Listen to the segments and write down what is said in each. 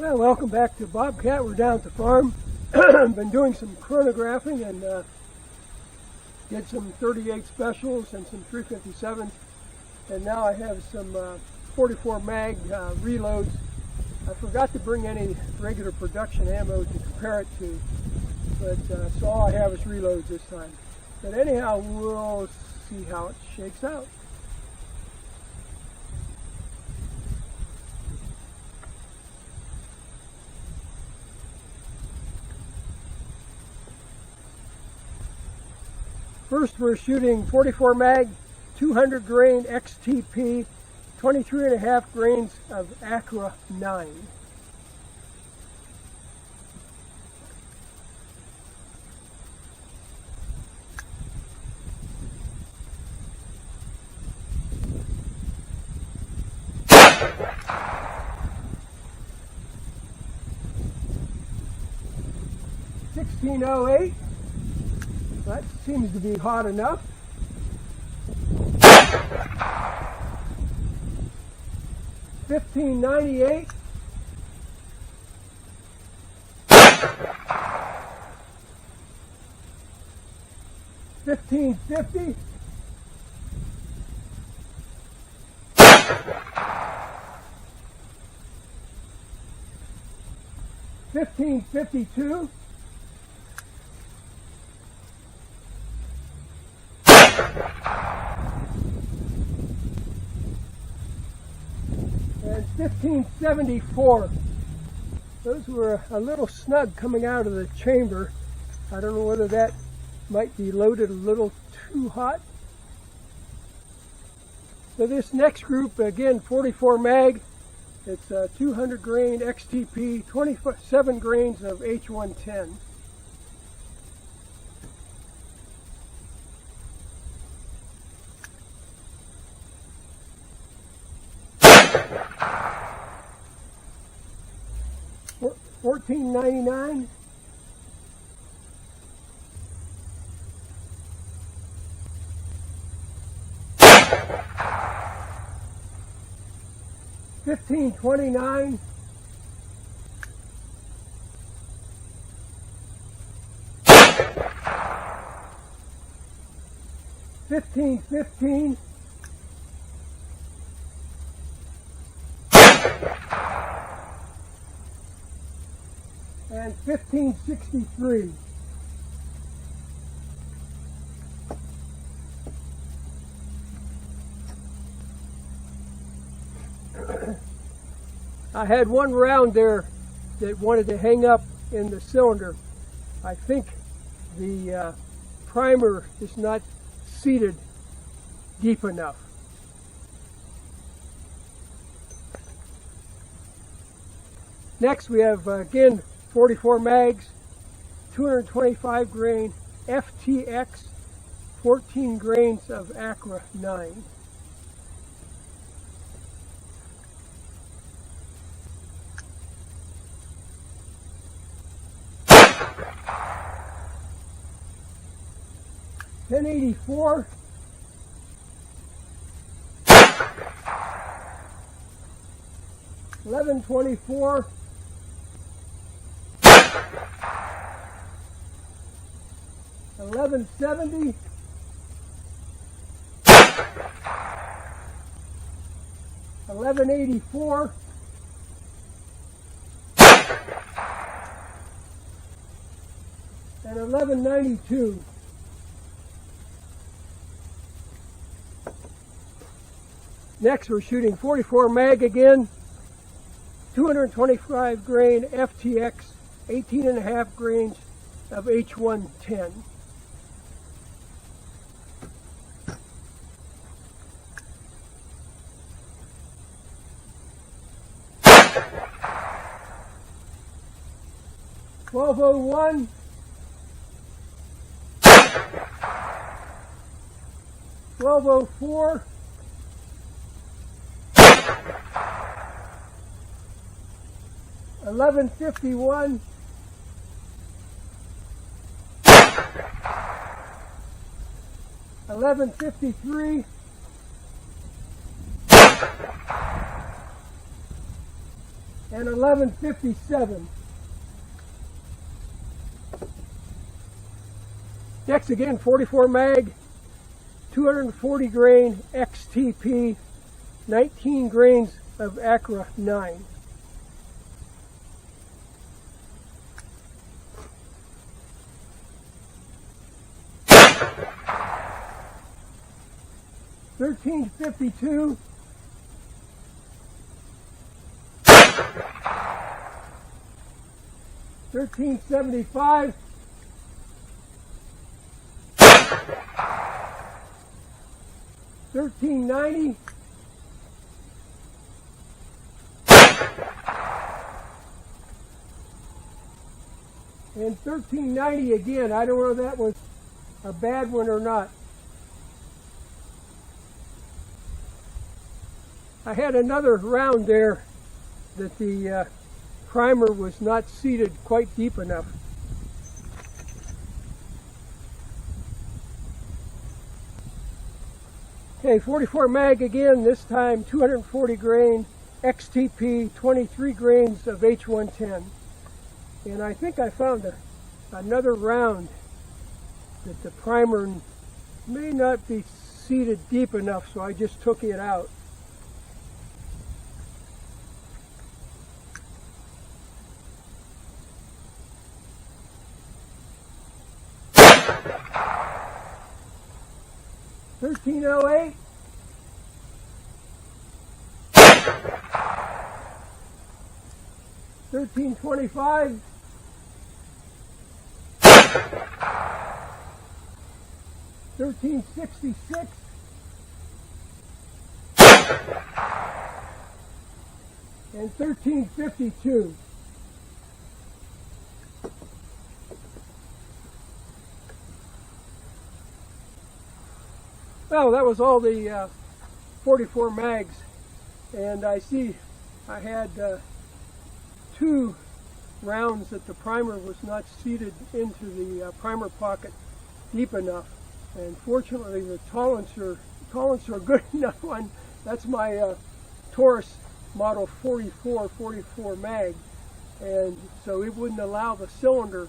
Well, welcome back to Bobcat. We're down at the farm. Been doing some chronographing and did some 38 specials and some 357s. And now I have some 44 mag reloads. I forgot to bring any regular production ammo to compare it to, but so all I have is reloads this time. But anyhow, we'll see how it shakes out. First, we're shooting 44 mag, 200 grain XTP, 23.5 grains of Acra 9. $16.08. That seems to be hot enough. $15.98. $15.50. $15.52. And $15.74. Those were a little snug coming out of the chamber. I don't know whether that might be loaded a little too hot. So this next group, again, 44 mag. It's 200 grain XTP, 27 grains of H110. $14.99. $15.29. $15.15. And $15.63. I had one round there that wanted to hang up in the cylinder. I think the primer is not seated deep enough. Next we have again 44 mags, 225 grain FTX, 14 grains of Acra 9. $10.84. $11.24. $11.70. $11.84. And $11.92. Next, we're shooting 44 mag again, 225 grain FTX, 18.5 grains of H110. $12.01. $12.04. $11.51. $11.53. and 1157. Next again, 44 mag, 240 grain XTP, 19 grains of Acra 9. $13.52. $13.75. $13.90. And $13.90 again. I don't know if that was a bad one or not. I had another round there that the primer was not seated quite deep enough. Okay, 44 mag again, this time 240 grain XTP, 23 grains of H110. And I think I found another round that the primer may not be seated deep enough, so I just took it out. $13.08. $13.25. $13.66. And $13.52. Well, that was all the 44 mags, and I see I had 2 rounds that the primer was not seated into the primer pocket deep enough, and fortunately the tolerance are good enough on. That's my Taurus model 44 mag, and so it wouldn't allow the cylinder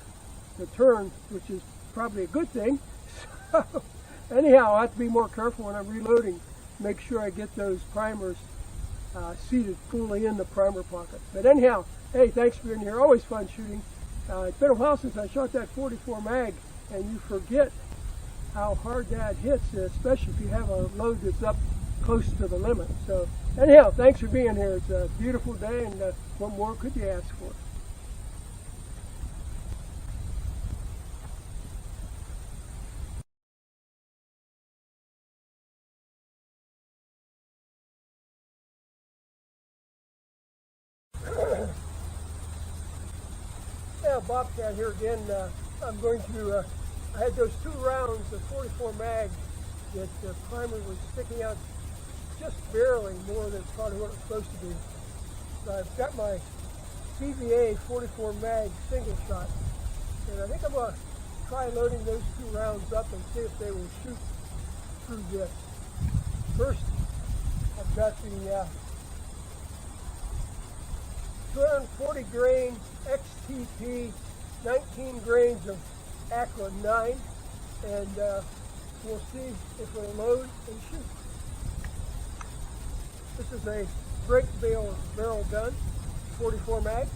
to turn, which is probably a good thing. So, anyhow, I have to be more careful when I'm reloading. Make sure I get those primers seated fully in the primer pocket. But anyhow, hey, thanks for being here. Always fun shooting. It's been a while since I shot that 44 mag, and you forget how hard that hits, especially if you have a load that's up close to the limit. So anyhow, thanks for being here. It's a beautiful day, and what more could you ask for? Yeah, Bobcat here again. I'm going to, I had those 2 rounds of 44 mag that the primer was sticking out just barely more than probably what it was supposed to be. So I've got my CVA 44 mag single shot, and I think I'm going to try loading those 2 rounds up and see if they will shoot through this. First, I've got the 240 grain XTP, 19 grains of Acra 9, and we'll see if it'll load and shoot. This is a break barrel gun, 44 mag.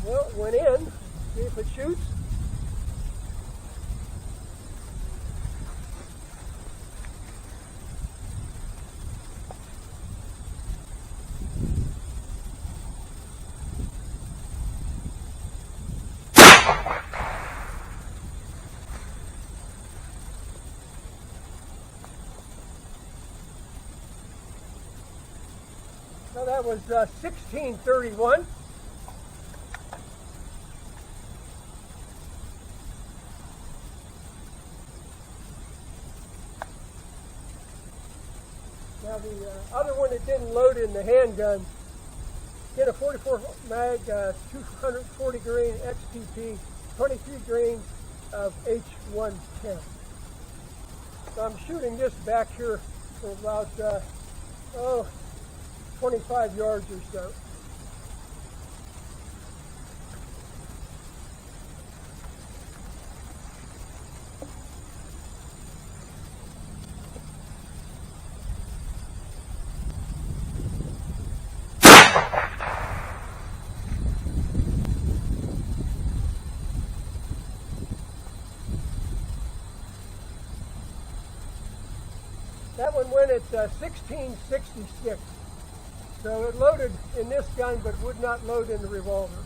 Well, it went in. See if it shoots. So that was 1631. Now the other one that didn't load in the handgun, get a 44 mag, 240 grain XTP, 23 grains of H110. So I'm shooting this back here from about, 25 yards or so. That one went at 1666. So it loaded in this gun, but would not load in the revolver.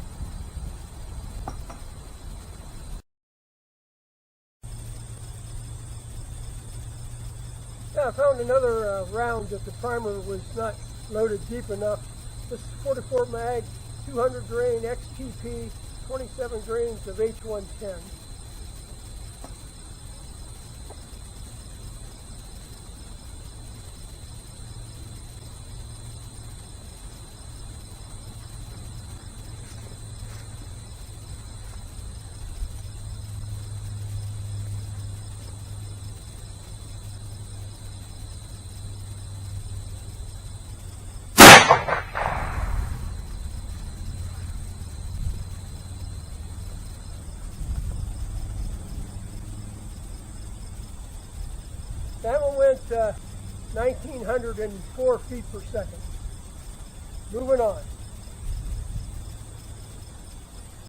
Yeah, I found another round that the primer was not loaded deep enough. This is 44 mag, 200 grain XTP, 27 grains of H110. That one went 1,904 feet per second. Moving on.